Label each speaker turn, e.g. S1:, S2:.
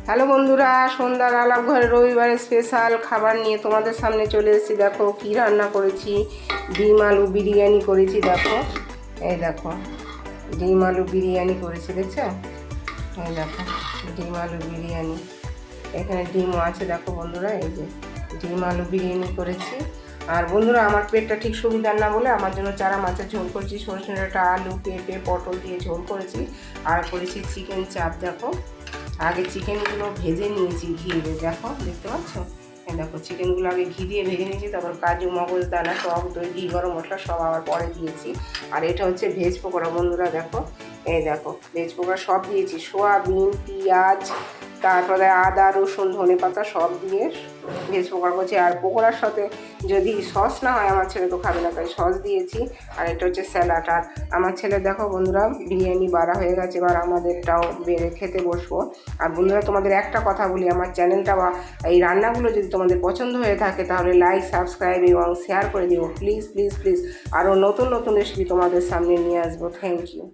S1: Hello বন্ধুরা, সন্ধ্যার আলাপ ঘরে রবিবারে স্পেশাল খাবার নিয়ে তোমাদের সামনে চলে এসেছি। দেখো কি রান্না করেছি। ডিম আলু বিরিয়ানি করেছি। দেখো এই দেখো ডিম আলু বিরিয়ানি করেছি, দেখছো? এই দেখো ডিম আলু বিরিয়ানি, এখানে ডিমও আছে। দেখো বন্ধুরা, এই যে ডিম আলু বিরিয়ানি করেছি। আর বন্ধুরা, আমার পেটটা ঠিক সুবিধার না বলে আমার জন্য চারা মাছের ঝোল করেছি, সরষে ডাঁটা, আলু, পেঁপে, পটল দিয়ে ঝোল করেছি। আর করেছি চিকেন চাপ। দেখো আগে চিকেনগুলো ভেজে নিয়েছি ঘি দিয়ে। দেখো, দেখতে পাচ্ছ? এই দেখো চিকেনগুলো আগে ঘি দিয়ে ভেজে নিয়েছি, তারপর কাজু, মগজদানা, টক দই, ঘি, গরম মশলা সব আবার পরে দিয়েছি। আর এটা হচ্ছে ভেজ পকোড়া। বন্ধুরা দেখো, এই দেখো ভেজ পকোড়া সব দিয়েছি, সোয়াবিন, পেঁয়াজ, তারপরে আদা, রসুন, ধনেপাতা সব দিয়ে ভেজ পকোড়া করছি। আর পকোড়ার সাথে যদি সস না হয়, আমার ছেলে তো খাবে না, তাই সস দিয়েছি। আর এটা হচ্ছে স্যালাড। আর আমার ছেলে দেখো বন্ধুরা, বিরিয়ানি বাড়া হয়ে গেছে, এবার আমাদেরটাও বেড়ে খেতে বসবো। আর বন্ধুরা, তোমাদের একটা কথা বলি, আমার চ্যানেলটা বা এই রান্নাগুলো যদি তোমাদের পছন্দ হয়ে থাকে তাহলে লাইক, সাবস্ক্রাইব এবং শেয়ার করে দিও প্লিজ প্লিজ প্লিজ। আরও নতুন নতুন রেসিপি তোমাদের সামনে নিয়ে আসবো। Thank you.